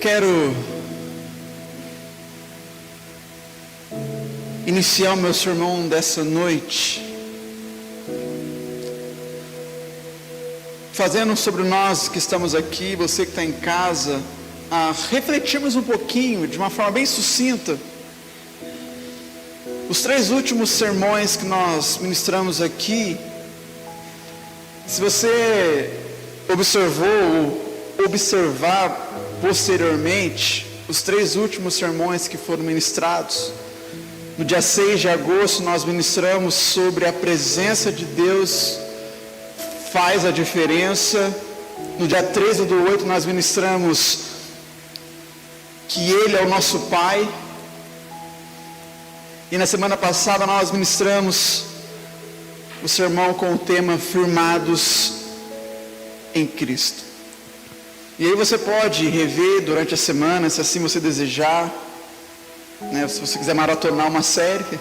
Quero iniciar o meu sermão dessa noite fazendo sobre nós que estamos aqui, você que está em casa, a refletirmos um pouquinho, de uma forma bem sucinta, os 3 últimos sermões que nós ministramos aqui. Se você observar posteriormente os 3 últimos sermões que foram ministrados, no dia 6 de agosto nós ministramos sobre a presença de Deus faz a diferença. No dia 13/8 nós ministramos que Ele é o nosso Pai. E na semana passada nós ministramos o sermão com o tema Firmados em Cristo. E aí você pode rever durante a semana, se assim você desejar, né? Se você quiser maratonar uma série,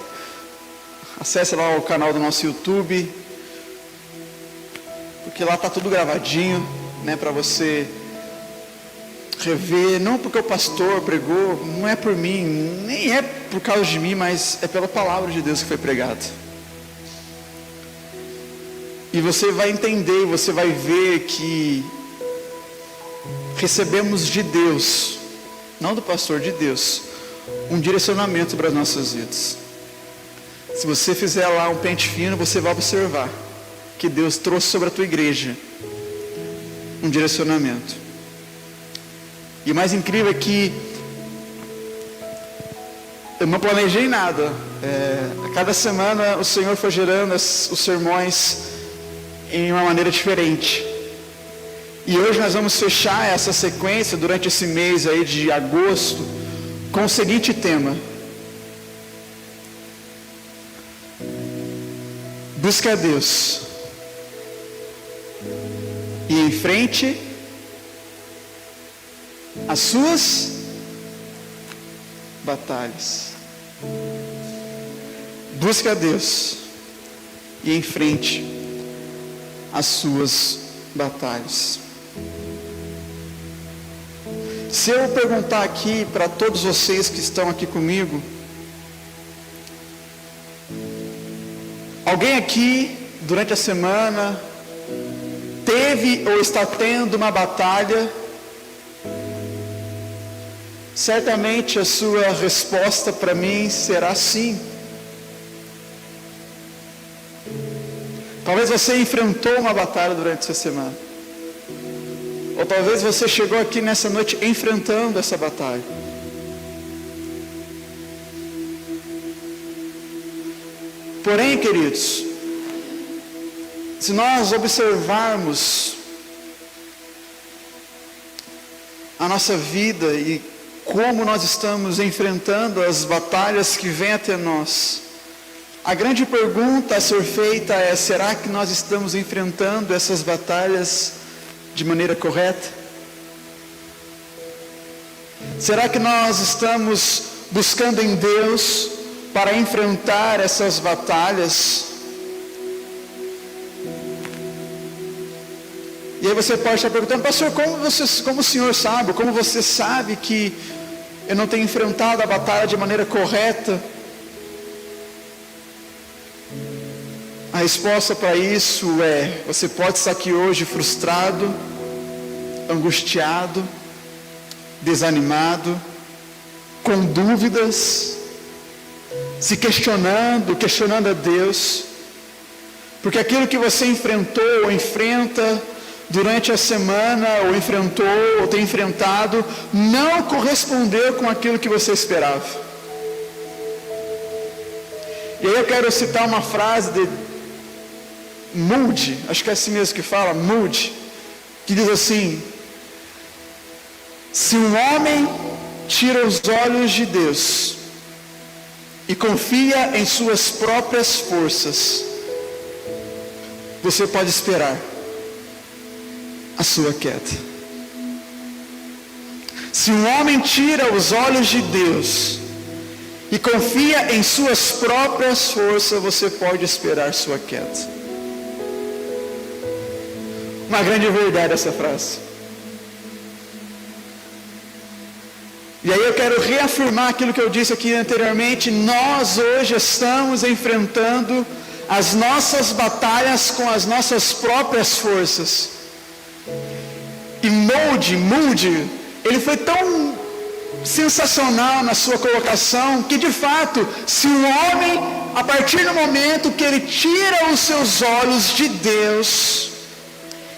acesse lá o canal do nosso YouTube, porque lá está tudo gravadinho, né, para você rever. Não porque o pastor pregou, não é por mim, nem é por causa de mim, mas é pela palavra de Deus que foi pregado. E você vai entender, você vai ver que recebemos de Deus, não do pastor, de Deus, um direcionamento para as nossas vidas. Se você fizer lá um pente fino, você vai observar que Deus trouxe sobre a tua igreja um direcionamento. E o mais incrível é que eu não planejei nada. A cada semana o Senhor foi gerando os sermões em uma maneira diferente. E hoje nós vamos fechar essa sequência durante esse mês aí de agosto com o seguinte tema: busque a Deus e enfrente as suas batalhas. Busque a Deus e enfrente as suas batalhas. Se eu perguntar aqui para todos vocês que estão aqui comigo, alguém aqui durante a semana teve ou está tendo uma batalha? Certamente a sua resposta para mim será sim. Talvez você enfrentou uma batalha durante essa semana, ou talvez você chegou aqui nessa noite enfrentando essa batalha. Porém, queridos, se nós observarmos a nossa vida e como nós estamos enfrentando as batalhas que vêm até nós, a grande pergunta a ser feita é: será que nós estamos enfrentando essas batalhas de maneira correta? Será que nós estamos buscando em Deus para enfrentar essas batalhas? E aí você pode estar perguntando: pastor, como o senhor sabe, como você sabe que eu não tenho enfrentado a batalha de maneira correta? A resposta para isso é: você pode estar aqui hoje frustrado, angustiado, desanimado, com dúvidas, se questionando a Deus, porque aquilo que você enfrentou ou enfrenta durante a semana, ou enfrentou, ou tem enfrentado, não correspondeu com aquilo que você esperava. E aí eu quero citar uma frase de Moody, acho que é assim mesmo que fala, Moody, que diz assim: se um homem tira os olhos de Deus e confia em suas próprias forças, você pode esperar a sua queda. Se um homem tira os olhos de Deus e confia em suas próprias forças, você pode esperar sua queda. Uma grande verdade essa frase. E aí eu quero reafirmar aquilo que eu disse aqui anteriormente. Nós hoje estamos enfrentando as nossas batalhas com as nossas próprias forças. E Moody, ele foi tão sensacional na sua colocação, que de fato, se o homem, a partir do momento que ele tira os seus olhos de Deus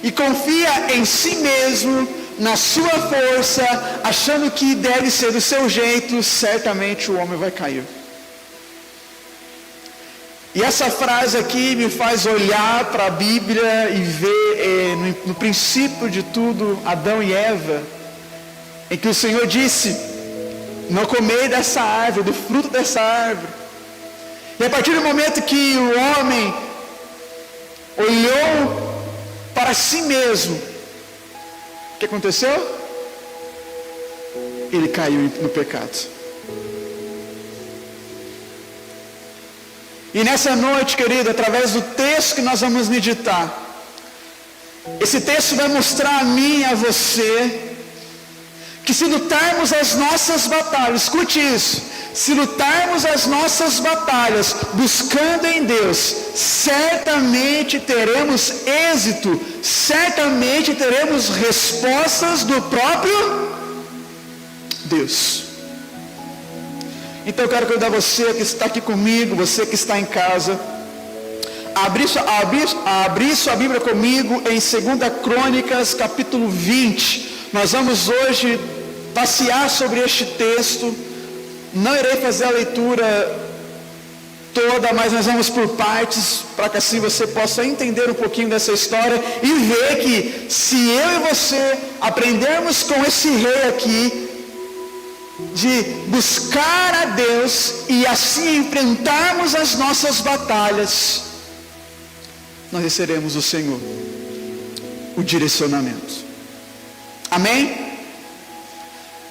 e confia em si mesmo, na sua força, achando que deve ser do seu jeito, certamente o homem vai cair. E essa frase aqui me faz olhar para a Bíblia e ver no princípio de tudo, Adão e Eva, em que o Senhor disse: não comei dessa árvore, do fruto dessa árvore. E a partir do momento que o homem olhou para si mesmo, o que aconteceu? Ele caiu no pecado. E nessa noite, querido, através do texto que nós vamos meditar, esse texto vai mostrar a mim e a você que se lutarmos as nossas batalhas, escute isso, se lutarmos as nossas batalhas buscando em Deus, certamente teremos êxito, certamente teremos respostas do próprio Deus. Então eu quero convidar você que está aqui comigo, você que está em casa, abrir sua Bíblia comigo em 2 Crônicas capítulo 20. Nós vamos hoje passear sobre este texto. Não irei fazer a leitura toda, mas nós vamos por partes, para que assim você possa entender um pouquinho dessa história e ver que se eu e você aprendermos com esse rei aqui, de buscar a Deus e assim enfrentarmos as nossas batalhas, nós receberemos do Senhor o direcionamento. Amém?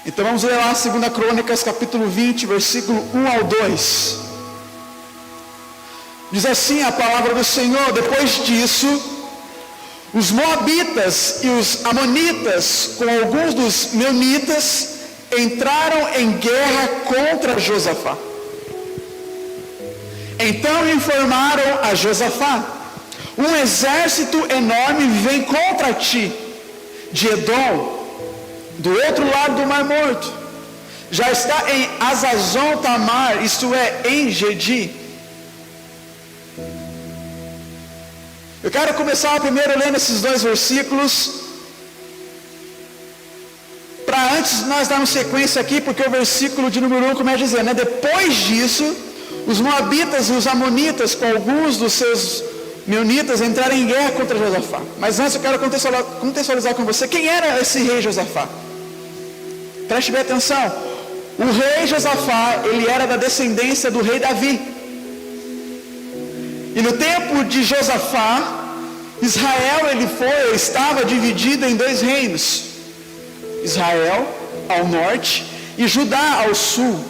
Então vamos ler lá 2 Crônicas capítulo 20, versículo 1 ao 2. Diz assim a palavra do Senhor: depois disso, os moabitas e os amonitas, com alguns dos meunitas, entraram em guerra contra Josafá. Então informaram a Josafá: um exército enorme vem contra ti, de Edom, do outro lado do Mar Morto. Já está em Azazon Tamar, isto é, em Gedi. Eu quero começar primeiro lendo esses dois versículos, para antes nós darmos sequência aqui, porque o versículo de número 1 começa dizendo, né? Depois disso, os moabitas e os amonitas, com alguns dos seus meunitas, entraram em guerra contra Josafá. Mas antes eu quero contextualizar com você quem era esse rei Josafá. Preste bem atenção. O rei Josafá, ele era da descendência do rei Davi. E no tempo de Josafá, Israel estava dividido em dois reinos: Israel ao norte e Judá ao sul.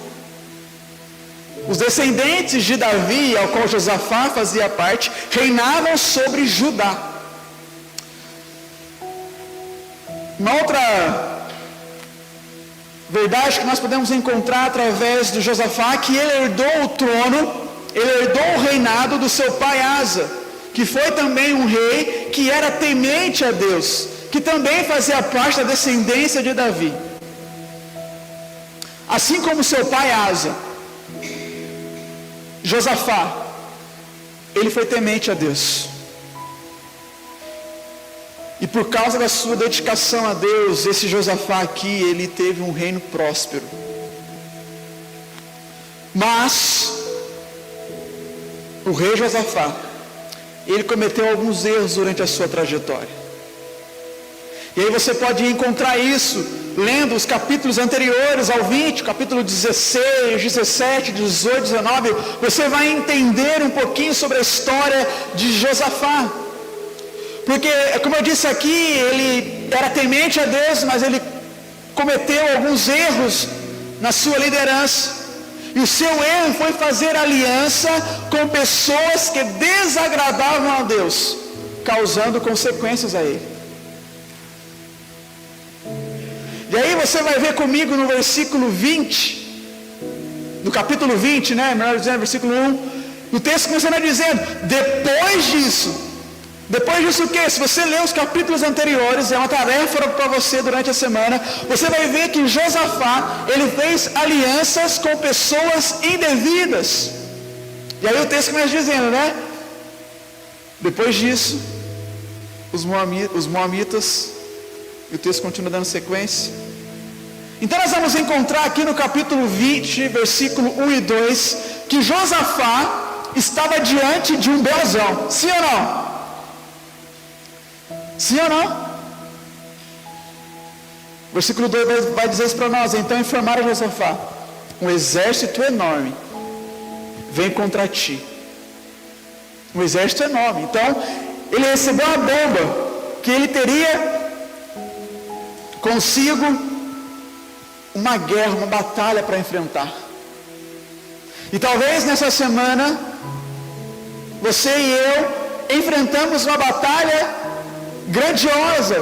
Os descendentes de Davi, ao qual Josafá fazia parte, reinavam sobre Judá. Uma outra verdade que nós podemos encontrar através de Josafá, que ele herdou o trono, ele herdou o reinado do seu pai Asa, que foi também um rei que era temente a Deus, que também fazia parte da descendência de Davi. Assim como seu pai Asa, Josafá, ele foi temente a Deus. E por causa da sua dedicação a Deus, esse Josafá aqui, ele teve um reino próspero. Mas o rei Josafá, ele cometeu alguns erros durante a sua trajetória. E aí você pode encontrar isso lendo os capítulos anteriores ao 20, capítulo 16, 17, 18, 19. Você vai entender um pouquinho sobre a história de Josafá. Porque, como eu disse aqui, ele era temente a Deus, mas ele cometeu alguns erros na sua liderança. E o seu erro foi fazer aliança com pessoas que desagradavam a Deus, causando consequências a ele. E aí você vai ver comigo no versículo 20, no capítulo 20, né? Melhor dizendo, versículo 1, no texto começando dizendo, depois disso o que? Se você ler os capítulos anteriores, é uma tarefa para você durante a semana, você vai ver que Josafá, ele fez alianças com pessoas indevidas. E aí o texto começa dizendo, né? Depois disso, os moabitas, e o texto continua dando sequência. Então nós vamos encontrar aqui no capítulo 20, versículo 1 e 2, que Josafá estava diante de um Beelzão. Sim ou não? Sim ou não? Versículo 2 vai dizer isso para nós. Então informaram Josafá: um exército enorme vem contra ti. Um exército enorme. Então ele recebeu uma bomba que ele teria consigo uma guerra, uma batalha para enfrentar. E talvez nessa semana você e eu enfrentamos uma batalha grandiosa.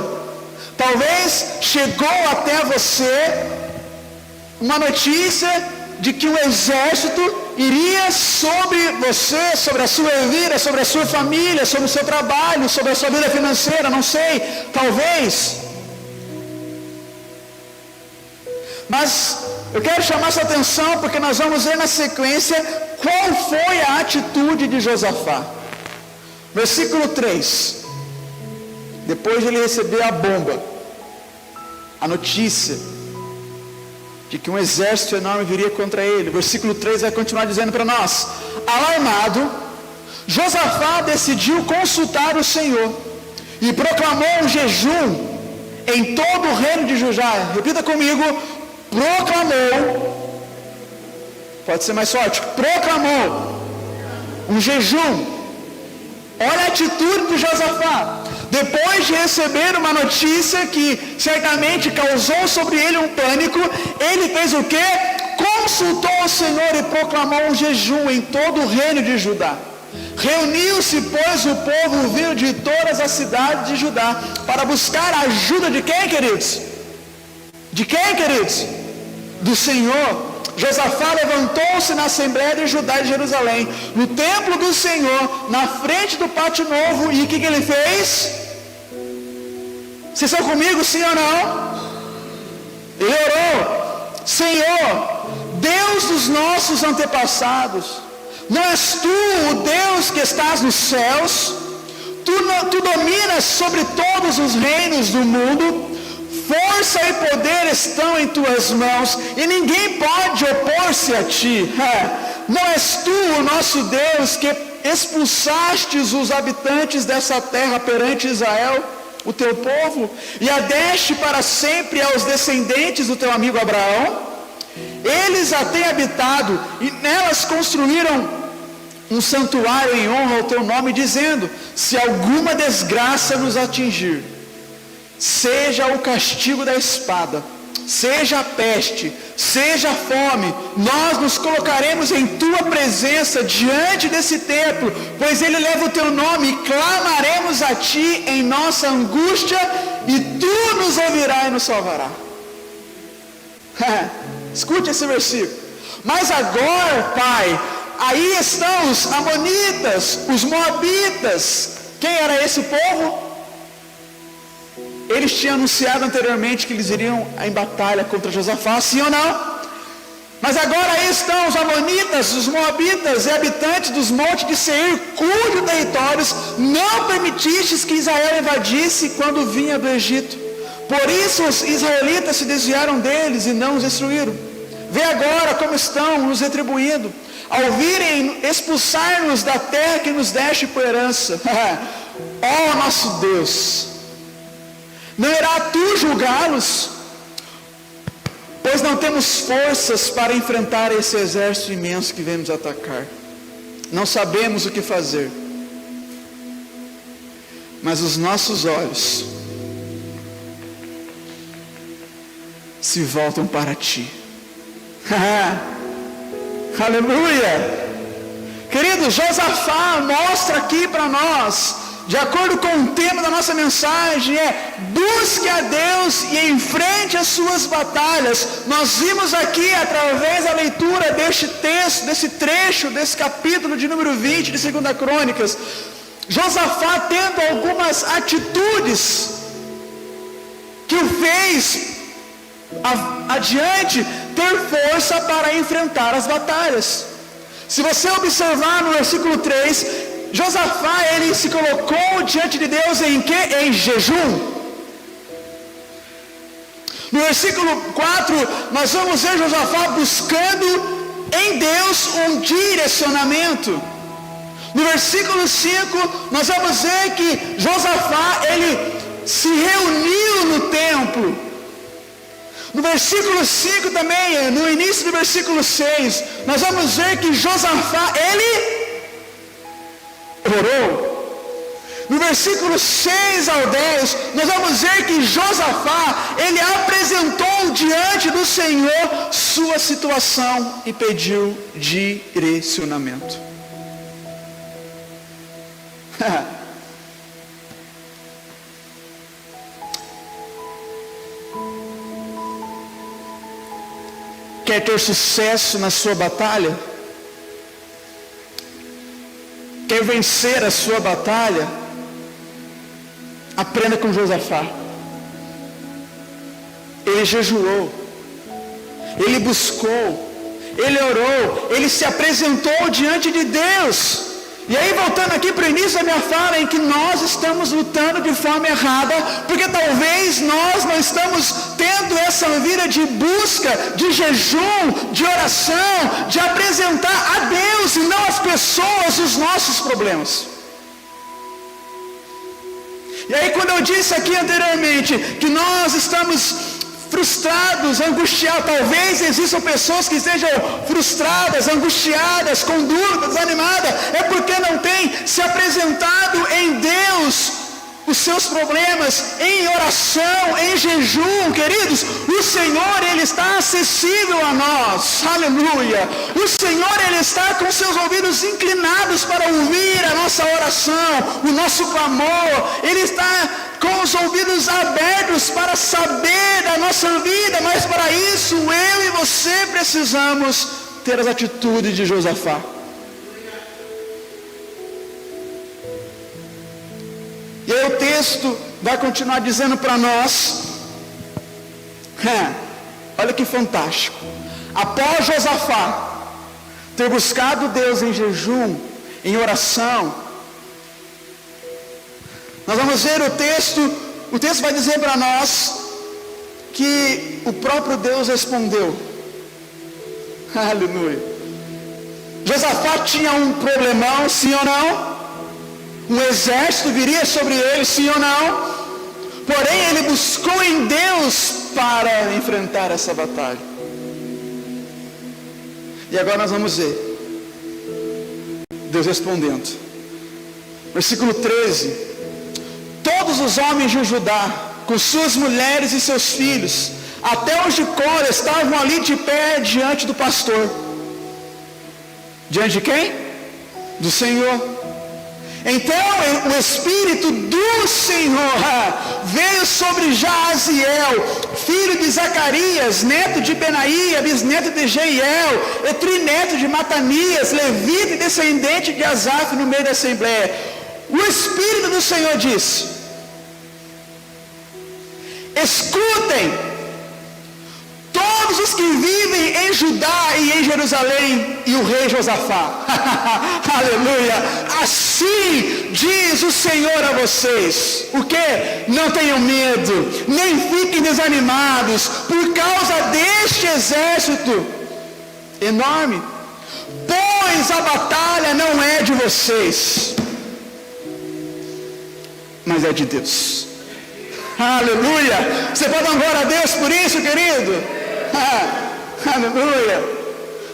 Talvez chegou até você uma notícia de que um exército iria sobre você, sobre a sua vida, sobre a sua família, sobre o seu trabalho, sobre a sua vida financeira, não sei, talvez. Mas eu quero chamar sua atenção porque nós vamos ver na sequência qual foi a atitude de Josafá. Versículo 3. Depois de ele receber a bomba, a notícia de que um exército enorme viria contra ele, versículo 3 vai continuar dizendo para nós: alarmado, Josafá decidiu consultar o Senhor e proclamou um jejum em todo o reino de Judá. Repita comigo: proclamou. Pode ser mais forte: proclamou um jejum. Olha a atitude de Josafá. Depois de receber uma notícia que certamente causou sobre ele um pânico, ele fez o quê? Consultou o Senhor e proclamou um jejum em todo o reino de Judá. Reuniu-se, pois, o povo vindo de todas as cidades de Judá para buscar a ajuda de quem, queridos? De quem, queridos? Do Senhor. Josafá levantou-se na Assembleia de Judá e de Jerusalém, no templo do Senhor, na frente do pátio novo, e o que ele fez? Vocês estão comigo, sim ou não? Ele orou: Senhor, Deus dos nossos antepassados, não és tu o Deus que estás nos céus? Tu dominas sobre todos os reinos do mundo. Força e poder estão em tuas mãos, e ninguém pode opor-se a ti. Não és tu o nosso Deus que expulsastes os habitantes dessa terra perante Israel, o teu povo, e a deste para sempre aos descendentes do teu amigo Abraão? Eles a têm habitado, e nelas construíram um santuário em honra ao teu nome, dizendo: se alguma desgraça nos atingir, seja o castigo da espada, seja a peste, seja a fome, nós nos colocaremos em tua presença diante desse templo, pois ele leva o teu nome, e clamaremos a ti em nossa angústia, e tu nos ouvirás e nos salvarás. Escute esse versículo. Mas agora, Pai, aí estão os amonitas, os moabitas. Quem era esse povo? Eles tinham anunciado anteriormente que eles iriam em batalha contra Josafá, sim ou não? Mas agora aí estão os amonitas, os moabitas e habitantes dos montes de Seir, cujos territórios não permitistes que Israel invadisse quando vinha do Egito. Por isso os israelitas se desviaram deles e não os destruíram. Vê agora como estão nos retribuindo, ao virem expulsar-nos da terra que nos deste por herança. Ó nosso Deus, não irá tu julgá-los? Pois não temos forças para enfrentar esse exército imenso que vem nos atacar. Não sabemos o que fazer. Mas os nossos olhos se voltam para ti. Aleluia! Querido, Josafá mostra aqui para nós de acordo com o tema da nossa mensagem, é: busque a Deus e enfrente as suas batalhas. Nós vimos aqui, através da leitura deste texto, desse trecho, desse capítulo de número 20 de 2 Crônicas, Josafá tendo algumas atitudes que o fez adiante ter força para enfrentar as batalhas. Se você observar no versículo 3, Josafá, ele se colocou diante de Deus em quê? Em jejum. No versículo 4, nós vamos ver Josafá buscando em Deus um direcionamento. No versículo 5, nós vamos ver que Josafá, ele se reuniu no templo. No versículo 5 também, no início do versículo 6, nós vamos ver que Josafá, ele orou. No versículo 6 ao 10, nós vamos ver que Josafá, ele apresentou diante do Senhor sua situação e pediu direcionamento. Quer ter sucesso na sua batalha? Quer vencer a sua batalha? Aprenda com Josafá. Ele jejuou, ele buscou, ele orou, ele se apresentou diante de Deus. E aí, voltando aqui para o início da minha fala, em que nós estamos lutando de forma errada, porque talvez nós não estamos tendo essa vida de busca, de jejum, de oração, de apresentar a Deus e não às pessoas os nossos problemas. E aí, quando eu disse aqui anteriormente que nós estamos frustrados, angustiados, talvez existam pessoas que estejam frustradas, angustiadas, com dúvidas, desanimadas, é porque não têm se apresentado em Deus os seus problemas, em oração, em jejum. Queridos, o Senhor, Ele está acessível a nós, aleluia. O Senhor, Ele está com seus ouvidos inclinados para ouvir a nossa oração, o nosso clamor. Ele está com os ouvidos abertos para saber da nossa vida, mas para isso eu e você precisamos ter as atitudes de Josafá. E aí o texto vai continuar dizendo para nós, olha que fantástico, após Josafá ter buscado Deus em jejum, em oração, nós vamos ver o texto vai dizer para nós que o próprio Deus respondeu. Aleluia. Josafá tinha um problemão, sim ou não? Um exército viria sobre ele, sim ou não? Porém, ele buscou em Deus para enfrentar essa batalha. E agora nós vamos ver Deus respondendo. Versículo 13. Todos os homens de Judá, com suas mulheres e seus filhos, até os de Cora, estavam ali de pé diante do pastor. Diante de quem? Do Senhor. Então o Espírito do Senhor veio sobre Jaaziel, filho de Zacarias, neto de Benaía, bisneto de Jeiel, e trineto de Matanias, levita e descendente de Asaf, no meio da assembleia. O Espírito do Senhor disse: escutem todos os que vivem em Judá e em Jerusalém, e o rei Josafá. Aleluia. Assim diz o Senhor a vocês. O que? Não tenham medo, nem fiquem desanimados por causa deste exército enorme, pois a batalha não é de vocês, mas é de Deus. Aleluia. Você pode dar glória a Deus por isso, querido? Aleluia.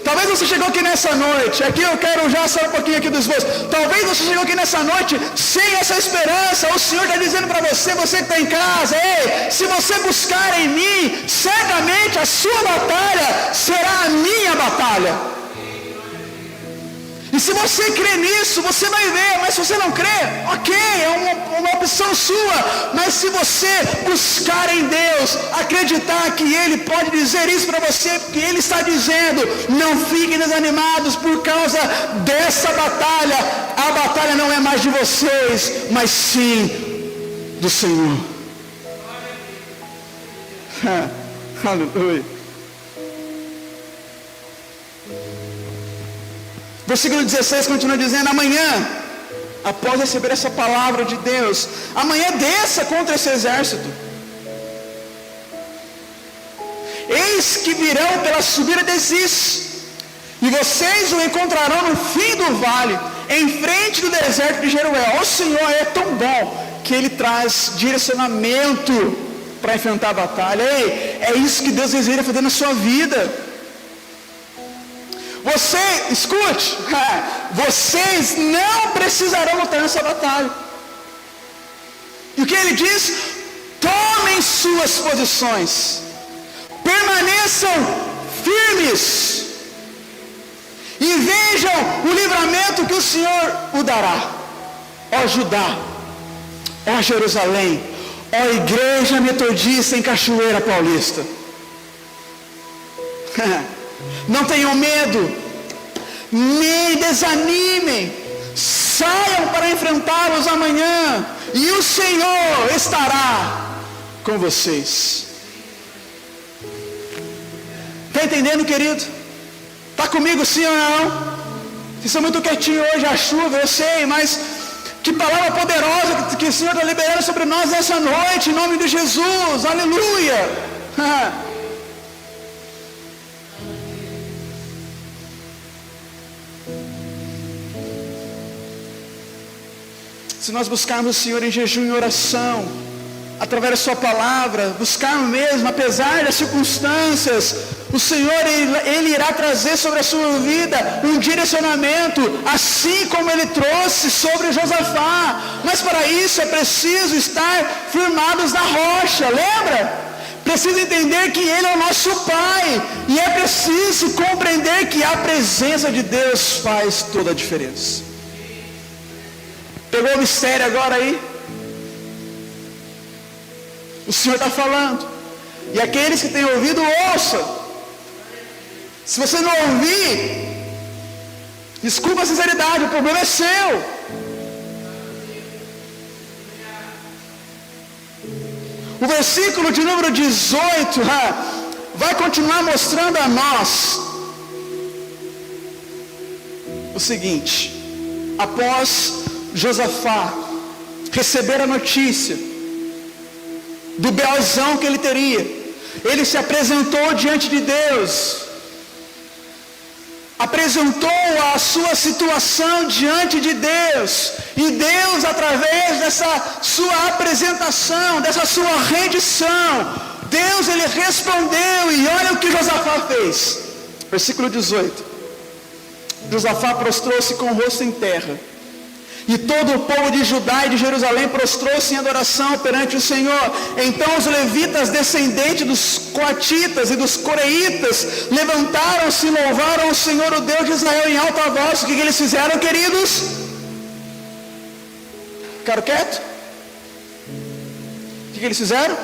Talvez você chegou aqui nessa noite, aqui eu quero já sair um pouquinho aqui dos voos. Talvez você chegou aqui nessa noite sem essa esperança. O Senhor está dizendo para você, você que está em casa: ei, se você buscar em mim, certamente a sua batalha será a minha batalha. E se você crê nisso, você vai ver. Mas se você não crê, ok, é uma opção sua. Mas se você buscar em Deus, acreditar que Ele pode dizer isso para você, porque Ele está dizendo, não fiquem desanimados por causa dessa batalha. A batalha não é mais de vocês, mas sim do Senhor. Aleluia. Versículo 16 continua dizendo, amanhã, após receber essa palavra de Deus, amanhã desça contra esse exército. Eis que virão pela subida de Ziz, e vocês o encontrarão no fim do vale, em frente do deserto de Jeruel. O Senhor é tão bom que Ele traz direcionamento para enfrentar a batalha. Ei, é isso que Deus deseja fazer na sua vida. Você, escute, vocês não precisarão lutar nessa batalha. E o que Ele diz? Tomem suas posições, permaneçam firmes, e vejam o livramento que o Senhor o dará. Ó Judá, ó Jerusalém, ó Igreja Metodista em Cachoeira Paulista. Não tenham medo, nem desanimem, saiam para enfrentá-los amanhã, e o Senhor estará com vocês. Está entendendo, querido? Está comigo sim ou não? Vocês são muito quietinhos hoje, a chuva, eu sei, mas que palavra poderosa que o Senhor está liberando sobre nós nessa noite, em nome de Jesus, aleluia. Se nós buscarmos o Senhor em jejum e oração, através da sua palavra, buscarmos mesmo, apesar das circunstâncias, o Senhor, Ele irá trazer sobre a sua vida um direcionamento, assim como Ele trouxe sobre Josafá. Mas para isso é preciso estar firmados na rocha, lembra? Preciso entender que Ele é o nosso Pai, e é preciso compreender que a presença de Deus faz toda a diferença. Pegou o mistério agora aí? O Senhor está falando, e aqueles que têm ouvido, ouçam. Se você não ouvir, desculpa a sinceridade, o problema é seu. O versículo de número 18 vai continuar mostrando a nós o seguinte: após Josafá receber a notícia do Beelzão que ele teria, ele se apresentou diante de Deus, apresentou a sua situação diante de Deus, e Deus, através dessa sua apresentação, dessa sua rendição, Deus, Ele respondeu, e olha o que Josafá fez. Versículo 18: Josafá prostrou-se com o rosto em terra, e todo o povo de Judá e de Jerusalém prostrou-se em adoração perante o Senhor. Então os levitas, descendentes dos coatitas e dos coreitas, levantaram-se e louvaram o Senhor, o Deus de Israel, em alta voz. O que eles fizeram, queridos? Ficaram quietos? O que eles fizeram?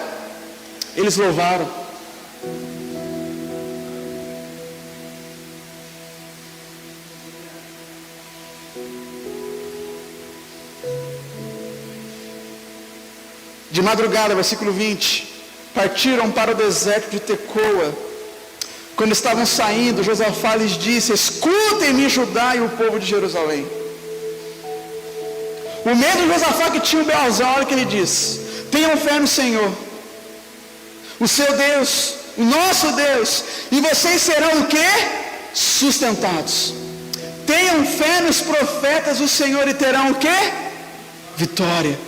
Eles louvaram. De madrugada, versículo 20, partiram para o deserto de Tecoa. Quando estavam saindo, Josafá lhes disse: escutem-me, Judá e o povo de Jerusalém. O medo de Josafá que tinha o Beelzão, olha o que ele diz: tenham fé no Senhor, o seu Deus, o nosso Deus, e vocês serão o quê? Sustentados. Tenham fé nos profetas do Senhor e terão o quê? Vitória.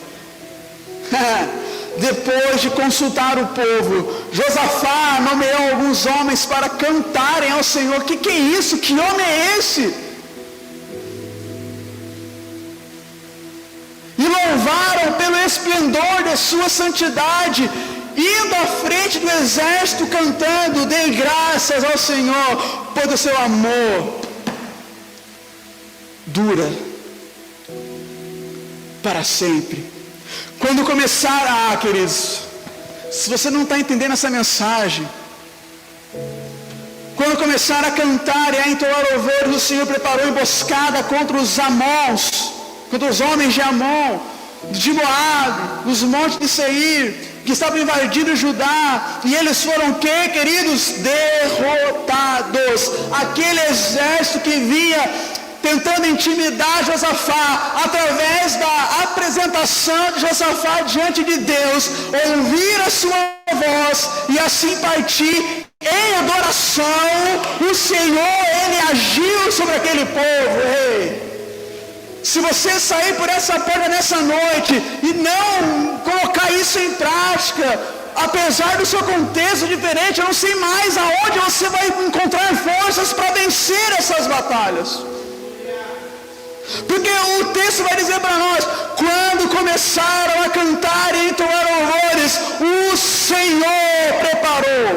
Depois de consultar o povo, Josafá nomeou alguns homens para cantarem ao Senhor. Que é isso? Que homem é esse? E louvaram pelo esplendor de sua santidade, indo à frente do exército cantando: dei graças ao Senhor por do seu amor. dura para sempre. Quando começar, queridos, se você não está entendendo essa mensagem, quando começar a cantar e a entoar louvores, o Senhor preparou emboscada contra os Amons, contra os homens de Amon, de Moabe, nos montes de Seir, que estavam invadindo Judá, e eles foram o quê, queridos? Derrotados. Aquele exército que vinha tentando intimidar Josafá, através da apresentação de Josafá diante de Deus, ouvir a sua voz e assim partir em adoração, o Senhor, Ele agiu sobre aquele povo. Ei, se você sair por essa porta nessa noite e não colocar isso em prática, apesar do seu contexto diferente, eu não sei mais aonde você vai encontrar forças para vencer essas batalhas. Porque o texto vai dizer para nós: quando começaram a cantar e entoar louvores, o Senhor preparou,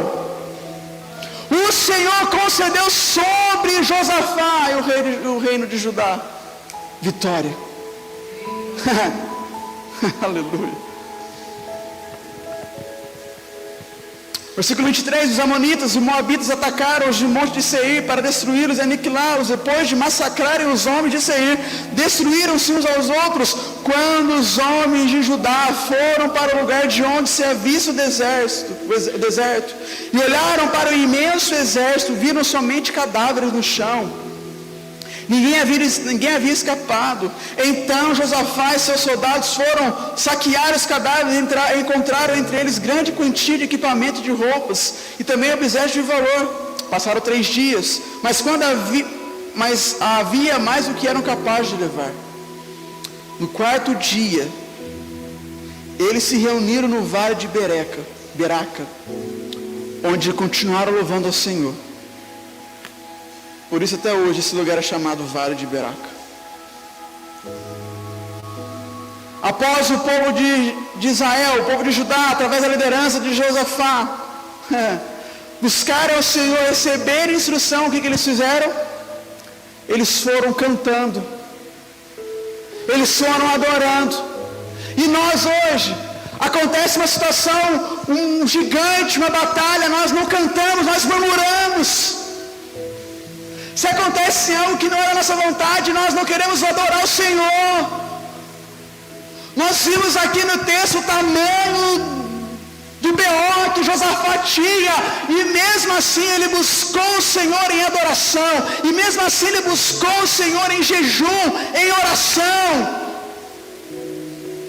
o Senhor concedeu sobre Josafá e o reino de Judá vitória. Aleluia. Versículo 23, os amonitas e moabitas atacaram os de monte de Seir para destruí-los e aniquilá-los. Depois de massacrarem os homens de Seir, destruíram-se uns aos outros. Quando os homens de Judá foram para o lugar de onde se havia visto o deserto, e olharam para o imenso exército, viram somente cadáveres no chão. Ninguém havia escapado. Então Josafá e seus soldados foram saquear os cadáveres e encontraram entre eles grande quantia de equipamento de roupas e também objetos de valor. Passaram 3 dias, mas havia mais do que eram capazes de levar. No 4º dia, eles se reuniram no vale de Beraca, onde continuaram louvando ao Senhor. Por isso até hoje esse lugar é chamado Vale de Beraca. Após o povo de Israel, o povo de Judá, através da liderança de Josafá, buscaram o Senhor, receberam instrução, o que eles fizeram? Eles foram cantando, eles foram adorando. E nós hoje, acontece uma situação, um gigante, uma batalha, nós não cantamos, nós murmuramos. Se acontece algo que não era nossa vontade, nós não queremos adorar o Senhor. Nós vimos aqui no texto o tamanho do B.O. que Josafá tinha, e mesmo assim ele buscou o Senhor em adoração, e mesmo assim ele buscou o Senhor em jejum, em oração.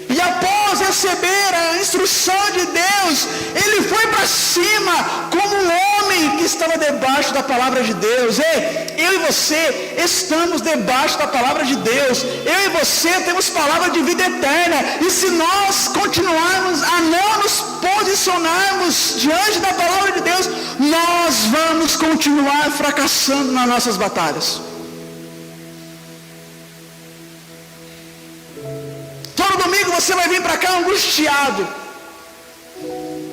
E após receber a instrução de Deus, ele foi para cima como um homem que estava debaixo da palavra de Deus. Ei, eu e você estamos debaixo da palavra de Deus. Eu e você temos palavra de vida eterna. E se nós continuarmos a não nos posicionarmos diante da palavra de Deus, nós vamos continuar fracassando nas nossas batalhas. Todo domingo você vai vir para cá angustiado,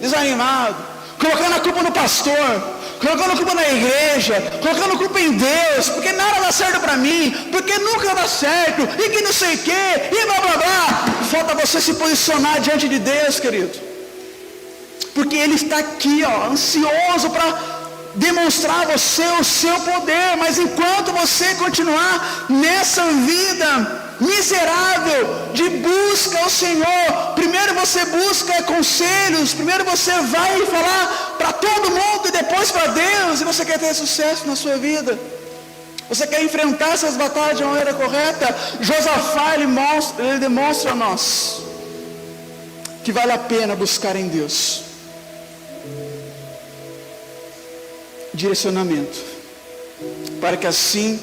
desanimado, colocando a culpa no pastor, colocando a culpa na igreja, colocando a culpa em Deus, porque nada dá certo para mim, porque nunca dá certo, e que não sei o que, e blá blá blá. Falta você se posicionar diante de Deus, querido, porque Ele está aqui, ansioso para demonstrar a você o seu poder. Mas enquanto você continuar nessa vida miserável de busca ao Senhor, primeiro você busca conselhos, primeiro você vai falar para todo mundo e depois para Deus, e você quer ter sucesso na sua vida, você quer enfrentar essas batalhas de maneira correta. Josafá, ele demonstra a nós que vale a pena buscar em Deus direcionamento, para que assim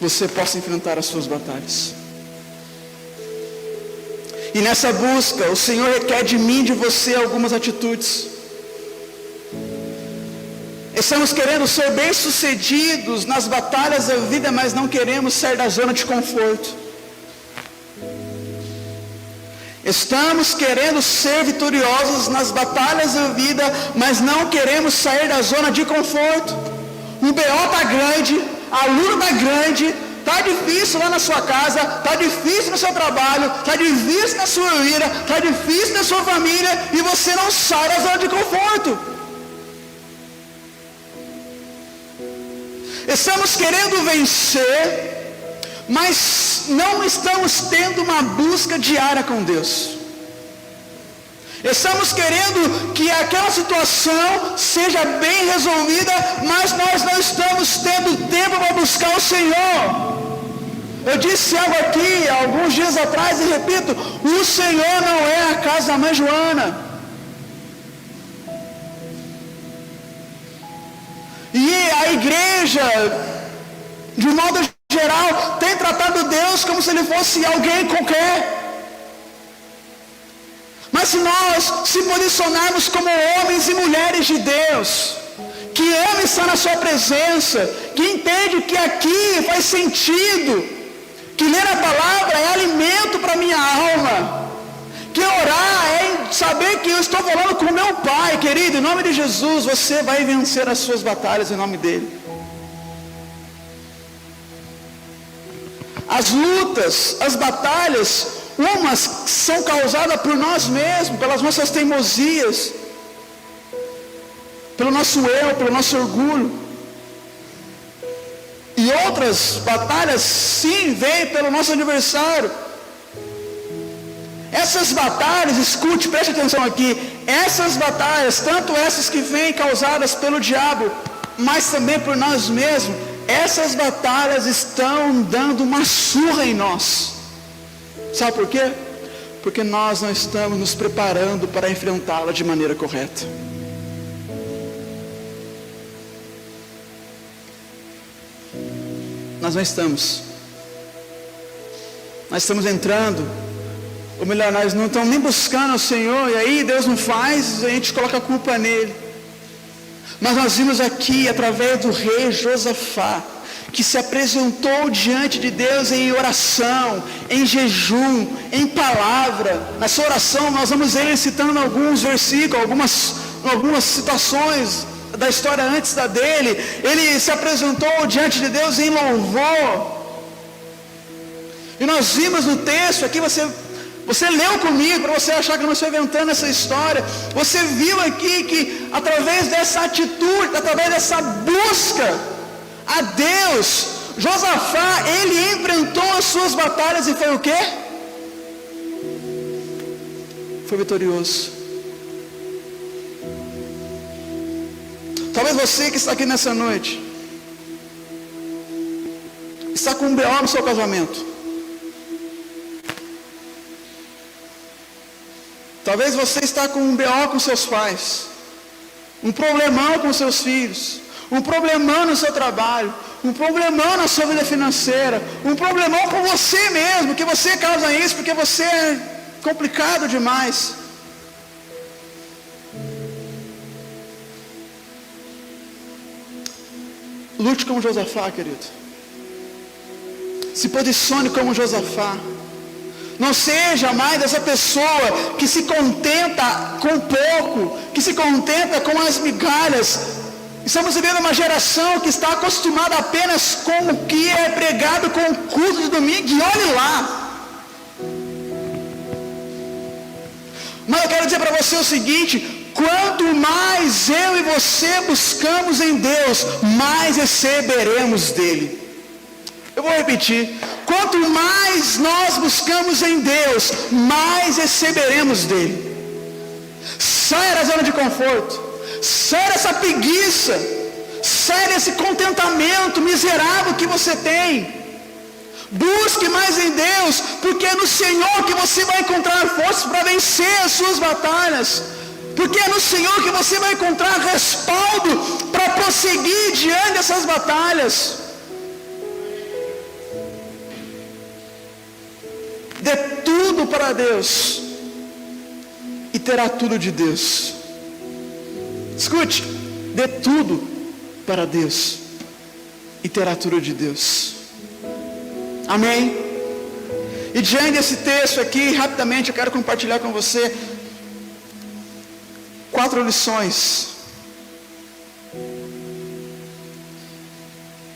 você possa enfrentar as suas batalhas. E nessa busca, o Senhor requer de mim e de você algumas atitudes. Estamos querendo ser bem-sucedidos nas batalhas da vida, mas não queremos sair da zona de conforto. Estamos querendo ser vitoriosos nas batalhas da vida, mas não queremos sair da zona de conforto. O B.O. está grande, a luta está grande, Está difícil lá na sua casa, está difícil no seu trabalho, está difícil na sua vida, está difícil na sua família, e você não sai da zona de conforto. Estamos querendo vencer, mas não estamos tendo uma busca diária com Deus. Estamos querendo que aquela situação seja bem resolvida, mas nós não estamos tendo tempo para buscar o Senhor. Eu disse algo aqui alguns dias atrás e repito: o Senhor não é a casa da mãe Joana. E a igreja, de modo geral, tem tratado Deus como se Ele fosse alguém qualquer. Mas se nós se posicionarmos como homens e mulheres de Deus, que ama estar na sua presença, que entende que aqui faz sentido, que ler a palavra é alimento para a minha alma, que orar é saber que eu estou falando com o meu Pai, querido, em nome de Jesus, você vai vencer as suas batalhas em nome dEle. As lutas, as batalhas, umas são causadas por nós mesmos, pelas nossas teimosias, pelo nosso eu, pelo nosso orgulho. E outras batalhas, sim, vêm pelo nosso adversário. Essas batalhas, escute, preste atenção aqui, essas batalhas, tanto essas que vêm causadas pelo diabo, mas também por nós mesmos, essas batalhas estão dando uma surra em nós. Sabe por quê? Porque nós não estamos nos preparando para enfrentá-la de maneira correta. Nós não estamos. Nós estamos entrando, ou melhor, nós não estamos nem buscando o Senhor, e aí Deus não faz, a gente coloca a culpa nele. Mas nós vimos aqui, através do rei Josafá, que se apresentou diante de Deus em oração, em jejum, em palavra. Nessa oração nós vamos ele citando alguns versículos, algumas situações da história antes da dele. Ele se apresentou diante de Deus em louvor. E nós vimos no texto aqui, você leu comigo, para você achar que eu não estou inventando essa história. Você viu aqui que através dessa atitude, através dessa busca a Deus, Josafá, ele enfrentou as suas batalhas e foi o quê? Foi vitorioso. Talvez você que está aqui nessa noite está com um BO no seu casamento. Talvez você está com um BO com seus pais, um problemão com seus filhos, um problemão no seu trabalho, um problemão na sua vida financeira, um problemão com você mesmo, que você causa isso porque você é complicado demais. Lute como Josafá, querido. Se posicione como Josafá. Não seja mais essa pessoa que se contenta com pouco, que se contenta com as migalhas. Estamos vivendo uma geração que está acostumada apenas com o que é pregado com o culto de domingo, e olhe lá. Mas eu quero dizer para você o seguinte: quanto mais eu e você buscamos em Deus, mais receberemos dele. Eu vou repetir: quanto mais nós buscamos em Deus, mais receberemos dele. Saia da zona de conforto. Sai dessa preguiça, sai desse contentamento miserável que você tem. Busque mais em Deus, porque é no Senhor que você vai encontrar forças para vencer as suas batalhas, porque é no Senhor que você vai encontrar respaldo para prosseguir diante dessas batalhas. Dê tudo para Deus e terá tudo de Deus. Escute, dê tudo para Deus e terá tudo de Deus. Amém? E diante desse texto aqui, rapidamente eu quero compartilhar com você 4 lições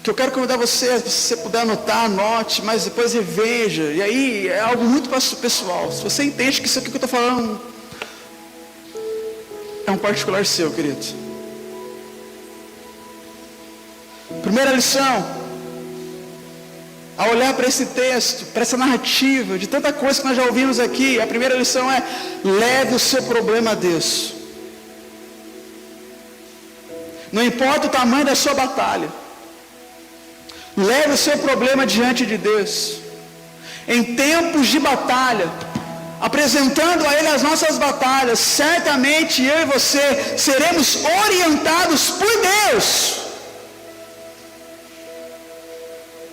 que eu quero convidar você, se você puder anotar, anote, mas depois reveja. E aí é algo muito pessoal. Se você entende que isso aqui que eu estou falando é um particular seu, querido. Primeira lição, ao olhar para esse texto, para essa narrativa, de tanta coisa que nós já ouvimos aqui, a primeira lição é: leve o seu problema a Deus. Não importa o tamanho da sua batalha, leve o seu problema diante de Deus. Em tempos de batalha, apresentando a Ele as nossas batalhas, certamente eu e você seremos orientados por Deus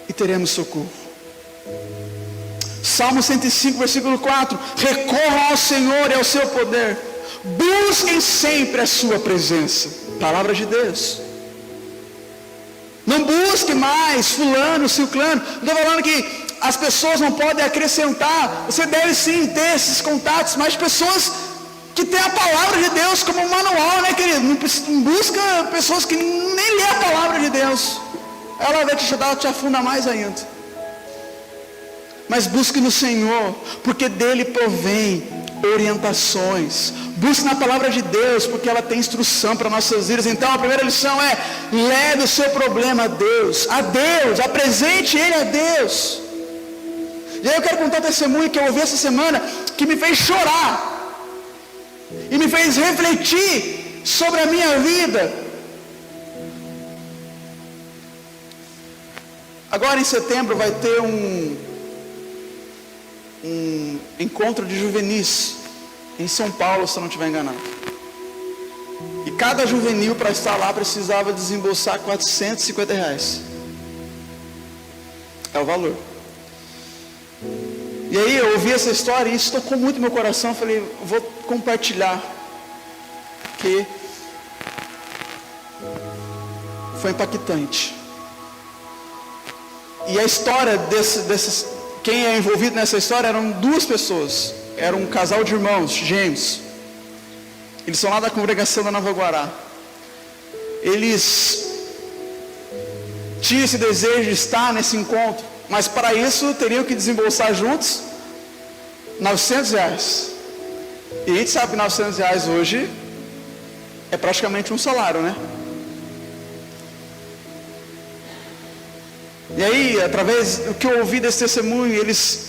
e teremos socorro. Salmo 105, versículo 4: recorram ao Senhor e ao seu poder, busquem sempre a sua presença. Palavra de Deus. Não busque mais fulano, ciclano. Não estou falando que as pessoas não podem acrescentar. Você deve sim ter esses contatos, mas pessoas que têm a palavra de Deus como manual, né, querido? Não busca pessoas que nem lê a palavra de Deus. Ela vai te ajudar, te afunda mais ainda. Mas busque no Senhor, porque dele provém orientações. Busque na palavra de Deus, porque ela tem instrução para nossas vidas. Então a primeira lição é: leve o seu problema a Deus, apresente ele a Deus. E aí eu quero contar um testemunho que eu ouvi essa semana, que me fez chorar e me fez refletir sobre a minha vida. Agora em setembro vai ter um encontro de juvenis em São Paulo, se eu não estiver enganado. E cada juvenil para estar lá precisava desembolsar R$450. É o valor. E aí eu ouvi essa história e isso tocou muito no meu coração. Eu falei, vou compartilhar, que foi impactante. E a história desses, quem é envolvido nessa história eram duas pessoas. Era um casal de irmãos, gêmeos. Eles são lá da congregação da Nova Guará. Eles tinham esse desejo de estar nesse encontro, mas para isso teriam que desembolsar juntos R$900. E a gente sabe que R$900 hoje é praticamente um salário, né? E aí, através do que eu ouvi desse testemunho, eles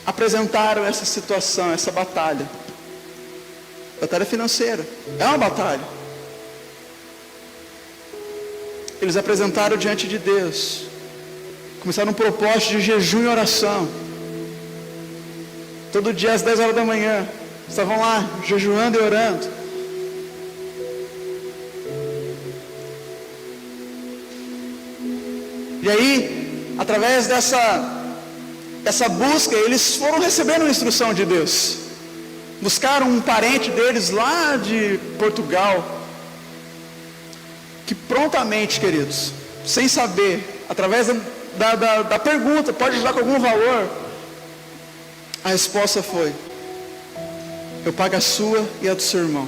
apresentaram essa situação, essa batalha. Batalha financeira. É uma batalha. Eles apresentaram diante de Deus. Começaram um propósito de jejum e oração. Todo dia às 10 horas da manhã. Estavam lá, jejuando e orando. E aí, através dessa busca, eles foram recebendo a instrução de Deus. Buscaram um parente deles lá de Portugal, que prontamente, queridos, sem saber, através da pergunta, pode ajudar com algum valor? A resposta foi: eu pago a sua e a do seu irmão.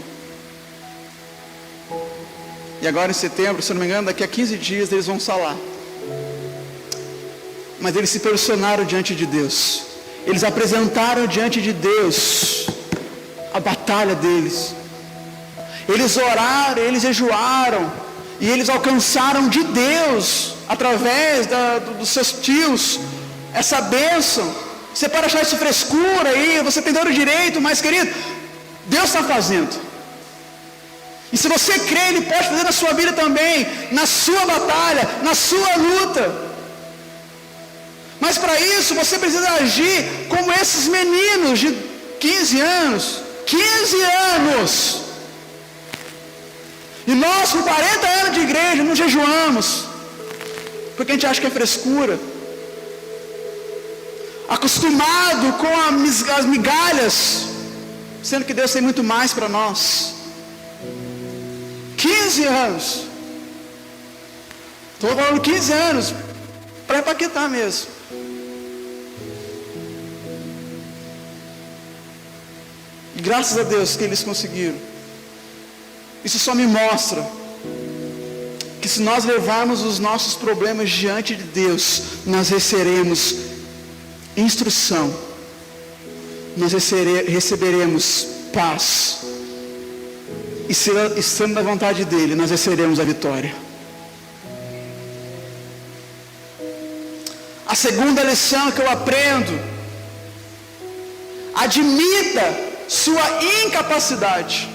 E agora em setembro, se não me engano, daqui a 15 dias eles vão estar lá. Mas eles se posicionaram diante de Deus. Eles apresentaram diante de Deus a batalha deles. Eles oraram, eles jejuaram, e eles alcançaram de Deus, através dos seus tios, essa bênção. Você pode achar isso frescura aí, você tem todo o direito, mas querido, Deus está fazendo. E se você crê, Ele pode fazer na sua vida também, na sua batalha, na sua luta. Mas para isso você precisa agir como esses meninos de 15 anos. 15 anos! E nós com 40 anos de igreja não jejuamos, porque a gente acha que é frescura. Acostumado com as migalhas, sendo que Deus tem muito mais para nós. 15 anos. Estou falando 15 anos para empaquetar mesmo. E graças a Deus que eles conseguiram. Isso só me mostra que que se nós levarmos os nossos problemas diante de Deus, nós receberemos instrução, nós receberemos paz, e estando na vontade dEle, nós receberemos a vitória. A segunda lição que eu aprendo: admita sua incapacidade.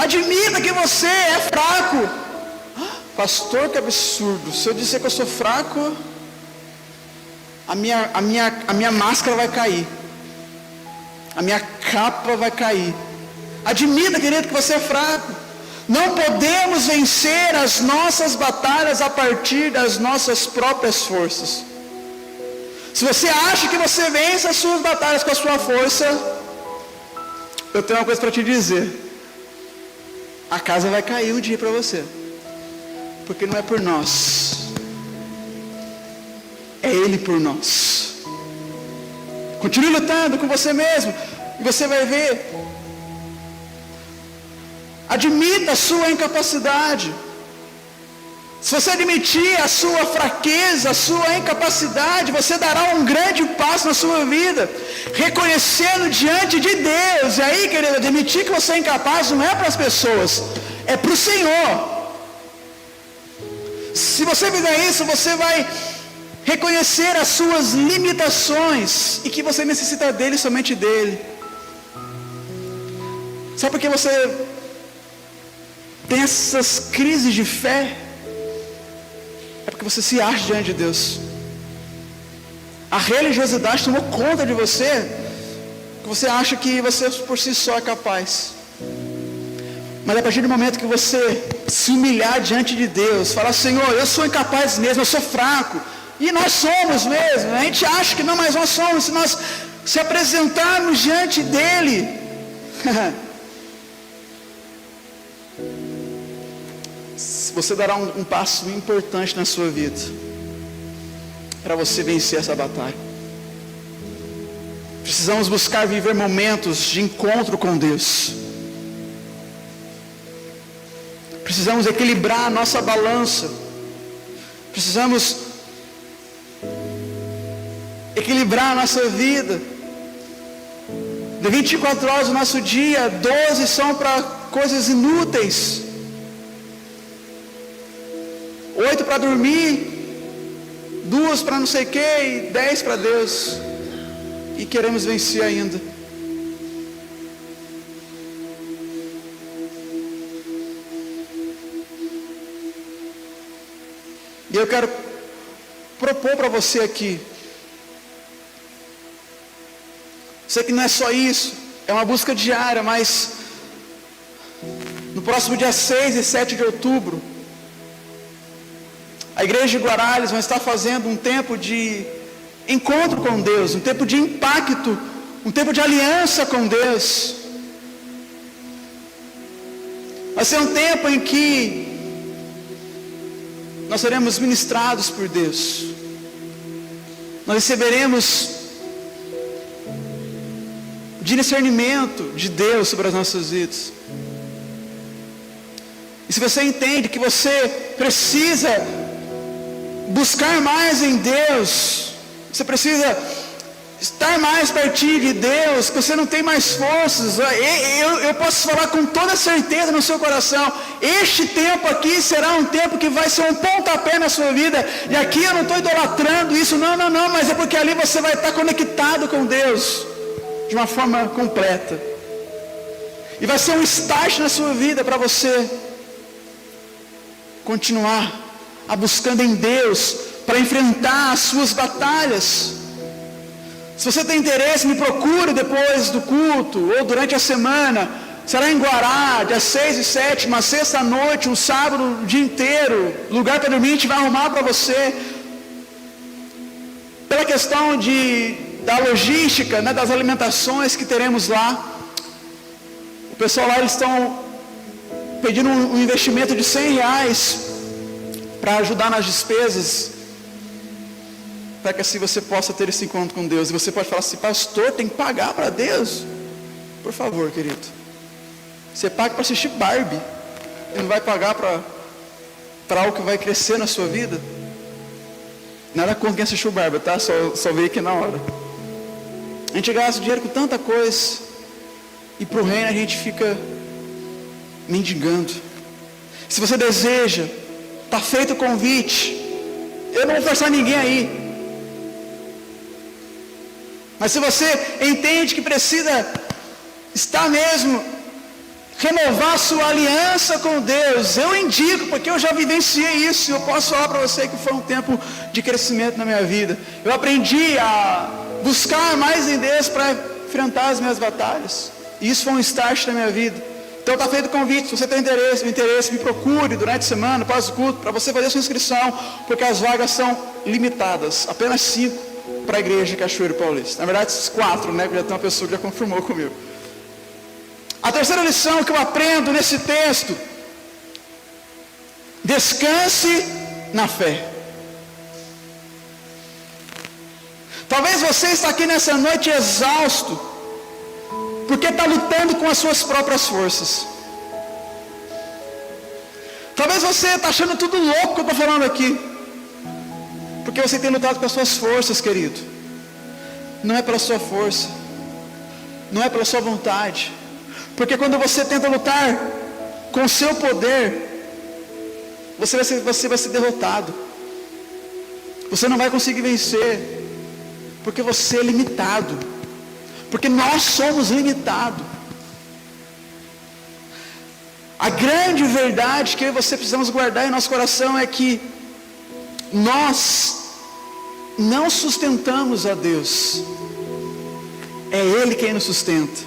Admita que você é fraco. Pastor, que absurdo. Se eu disser que eu sou fraco, a minha máscara vai cair. A minha capa vai cair. Admita, querido, que você é fraco. Não podemos vencer as nossas batalhas a partir das nossas próprias forças. Se você acha que você vence as suas batalhas com a sua força, eu tenho uma coisa para te dizer: a casa vai cair um dia para você, porque não é por nós, é Ele por nós. Continue lutando com você mesmo, e você vai ver. Admita a sua incapacidade. Se você admitir a sua fraqueza, a sua incapacidade, você dará um grande passo na sua vida, reconhecendo diante de Deus. E aí, querido, admitir que você é incapaz não é para as pessoas, é para o Senhor. Se você fizer isso, você vai reconhecer as suas limitações e que você necessita dele, somente dele. Sabe por que você tem essas crises de fé? É porque você se acha diante de Deus. A religiosidade tomou conta de você, que você acha que você por si só é capaz. Mas a partir do momento que você se humilhar diante de Deus, falar: Senhor, eu sou incapaz mesmo, eu sou fraco, e nós somos mesmo, a gente acha que não, mas nós somos. Se nós se apresentarmos diante dEle, você dará um passo importante na sua vida, para você vencer essa batalha. Precisamos buscar viver momentos de encontro com Deus. Precisamos equilibrar a nossa balança. Precisamos equilibrar a nossa vida. De 24 horas do nosso dia, 12 são para coisas inúteis, 8 para dormir, 2 para não sei o que, e 10 para Deus. E queremos vencer ainda. E eu quero propor para você aqui. Sei que não é só isso, é uma busca diária, mas no próximo dia 6 e 7 de outubro, a igreja de Guarulhos vai estar fazendo um tempo de encontro com Deus, um tempo de impacto, um tempo de aliança com Deus. Vai ser um tempo em que nós seremos ministrados por Deus. Nós receberemos de discernimento de Deus sobre as nossas vidas. E se você entende que você precisa buscar mais em Deus, você precisa estar mais pertinho de Deus, que você não tem mais forças, eu posso falar com toda certeza no seu coração: este tempo aqui será um tempo que vai ser um pontapé na sua vida. E aqui eu não estou idolatrando isso, não, mas é porque ali você vai estar conectado com Deus de uma forma completa, e vai ser um start na sua vida para você continuar buscando em Deus para enfrentar as suas batalhas. Se você tem interesse, me procure depois do culto ou durante a semana. Será em Guará, dia 6 e 7, uma sexta noite, um sábado, o dia inteiro, lugar para dormir, a gente vai arrumar para você. Pela questão da logística, né, das alimentações que teremos lá, o pessoal lá, eles estão pedindo um investimento de R$100 para ajudar nas despesas, para que assim você possa ter esse encontro com Deus. E você pode falar assim: pastor, tem que pagar para Deus? Por favor, querido, você paga para assistir Barbie, e não vai pagar para para algo que vai crescer na sua vida. Nada contra quem assistiu Barba, tá? Só veio aqui na hora. A gente gasta dinheiro com tanta coisa, e para o reino a gente fica mendigando. Se você deseja, está feito o convite. Eu não vou forçar ninguém aí. Mas se você entende que precisa estar mesmo, renovar sua aliança com Deus, eu indico, porque eu já vivenciei isso. Eu posso falar para você que foi um tempo de crescimento na minha vida. Eu aprendi a buscar mais em Deus para enfrentar as minhas batalhas. E isso foi um start na minha vida. Então está feito o convite. Se você tem interesse, me procure durante a semana, após o culto, para você fazer a sua inscrição, porque as vagas são limitadas, apenas 5 para a igreja de Cachoeiro Paulista. Na verdade, 4, né? Porque já tem uma pessoa que já confirmou comigo. A terceira lição que eu aprendo nesse texto: descanse na fé. Talvez você está aqui nessa noite exausto, porque está lutando com as suas próprias forças. Talvez você está achando tudo louco que eu estou falando aqui, porque você tem lutado com as suas forças, querido. Não é pela sua força, não é pela sua vontade, porque quando você tenta lutar com o seu poder, você vai ser derrotado. Você não vai conseguir vencer, porque você é limitado, porque nós somos limitados. A grande verdade que eu e você precisamos guardar em nosso coração é que nós não sustentamos a Deus, é Ele quem nos sustenta.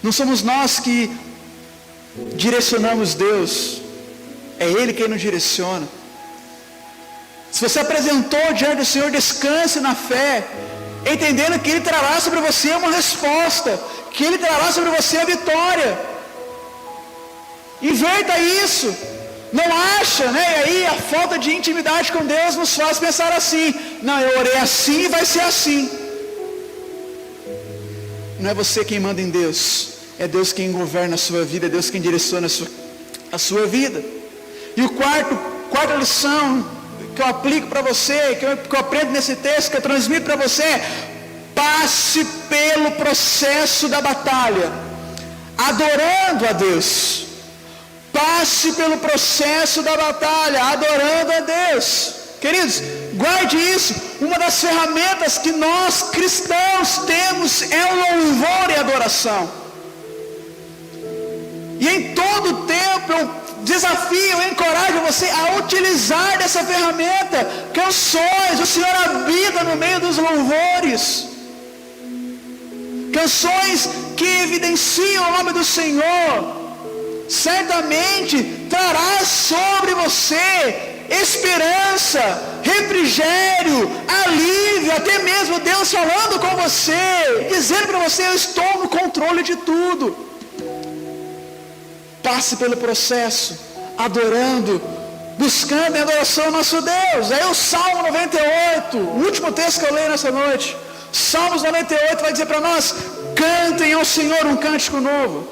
Não somos nós que direcionamos Deus, é Ele quem nos direciona. Se você apresentou diante do Senhor, descanse na fé, entendendo que Ele trará sobre você uma resposta, que Ele trará sobre você a vitória. Inverta isso. Não acha, né? E aí a falta de intimidade com Deus nos faz pensar assim: não, eu orei assim e vai ser assim. Não é você quem manda em Deus, é Deus quem governa a sua vida, é Deus quem direciona a sua vida. E o quarta lição que eu aplico para você, que eu aprendo nesse texto, que eu transmito para você: passe pelo processo da batalha, adorando a Deus. Passe pelo processo da batalha, adorando a Deus. Queridos, guarde isso. Uma das ferramentas que nós cristãos temos é o louvor e adoração. E em todo tempo eu desafio, eu encorajo você a utilizar dessa ferramenta. Canções, o Senhor habita no meio dos louvores. Canções que evidenciam o nome do Senhor certamente trará sobre você esperança, refrigério, alívio, até mesmo Deus falando com você, dizendo para você: eu estou no controle de tudo. Passe pelo processo, adorando, buscando em adoração ao nosso Deus. Aí o Salmo 98, o último texto que eu leio nessa noite, Salmos 98 vai dizer para nós: cantem ao Senhor um cântico novo,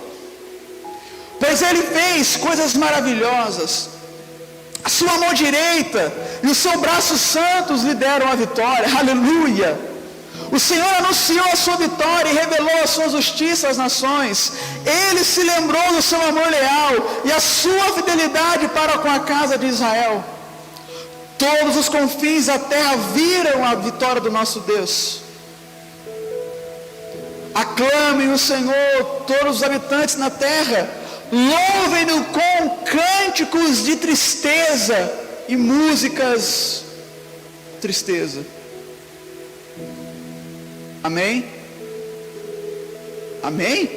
pois Ele fez coisas maravilhosas. A sua mão direita e o seu braço santos lhe deram a vitória. Aleluia! O Senhor anunciou a sua vitória e revelou a sua justiça às nações. Ele se lembrou do seu amor leal e a sua fidelidade para com a casa de Israel. Todos os confins da terra viram a vitória do nosso Deus. Aclamem o Senhor, todos os habitantes na terra. Louvem-no com cânticos de tristeza e músicas tristeza. Amém? Amém?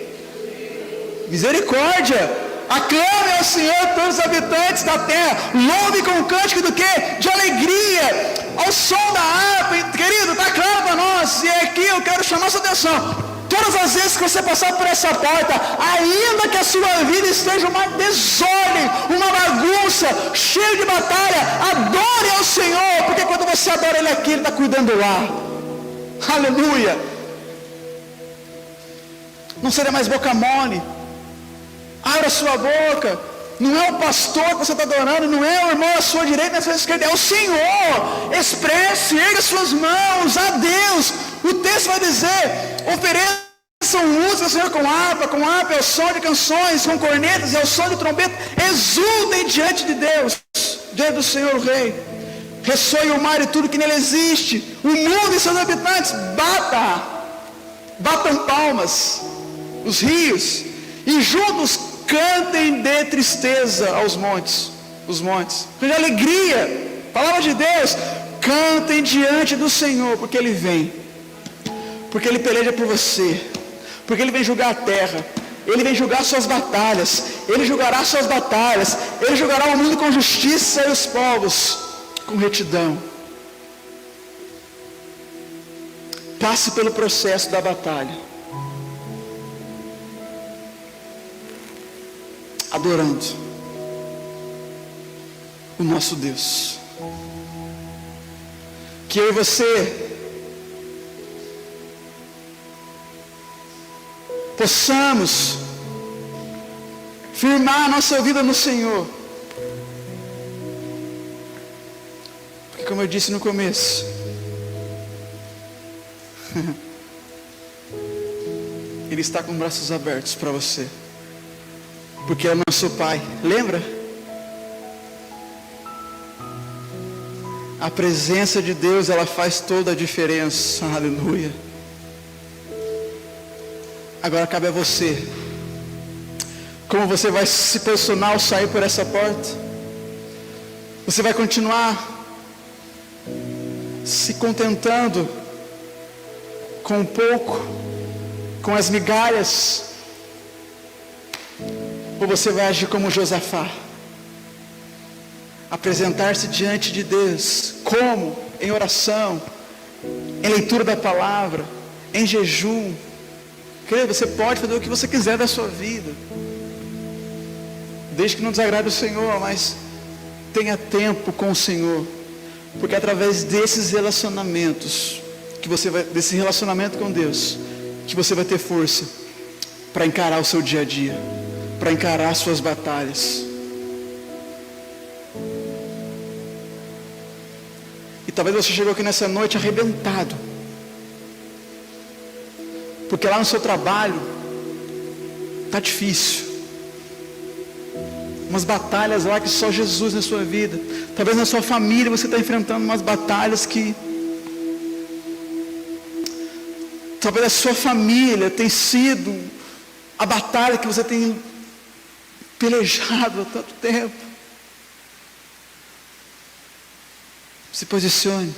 Misericórdia. Aclame ao Senhor todos os habitantes da terra. Louve com cântico do quê? De alegria, ao som da harpa. Querido, está claro para nós. E aqui eu quero chamar sua atenção. Todas as vezes que você passar por essa porta, ainda que a sua vida esteja uma desordem, uma bagunça, cheio de batalha, adore ao Senhor, porque quando você adora Ele aqui, Ele está cuidando lá. Aleluia! Não seja mais boca mole. Abra sua boca Não é o pastor que você está adorando, não é o irmão à sua direita, à sua esquerda, é o Senhor. Expresse, erga suas mãos a Deus. O texto vai dizer: ofereçam música ao Senhor com harpa é o som de canções, com cornetas é o som de trombeta. Exultem diante de Deus, diante do Senhor o Rei. Ressoe o mar e tudo que nele existe, o mundo e seus habitantes. Batam palmas os rios, e juntos cantem de tristeza aos montes, os montes, de alegria, palavra de Deus. Cantem diante do Senhor, porque Ele vem, porque Ele peleja por você, porque Ele vem julgar a terra, Ele vem julgar suas batalhas, Ele julgará suas batalhas, Ele julgará o mundo com justiça e os povos com retidão. Passe pelo processo da batalha, adorando o nosso Deus. Que eu e você possamos firmar a nossa vida no Senhor, porque, como eu disse no começo, Ele está com braços abertos para você, porque é nosso Pai. Lembra? A presença de Deus, ela faz toda a diferença. Aleluia. Agora cabe a você. Como você vai se posicionar ao sair por essa porta? Você vai continuar se contentando com um pouco, com as migalhas, ou você vai agir como Josafá, apresentar-se diante de Deus, como? Em oração, em leitura da palavra, em jejum. Querido, você pode fazer o que você quiser da sua vida, desde que não desagrade o Senhor, mas tenha tempo com o Senhor, porque é através desses relacionamentos, desse relacionamento com Deus, que você vai ter força para encarar o seu dia a dia, para encarar as suas batalhas. E talvez você chegou aqui nessa noite arrebentado, porque lá no seu trabalho está difícil, umas batalhas lá que só Jesus na sua vida. Talvez na sua família você está enfrentando umas batalhas que talvez a sua família tem sido a batalha que você tem pelejado há tanto tempo. Se posicione.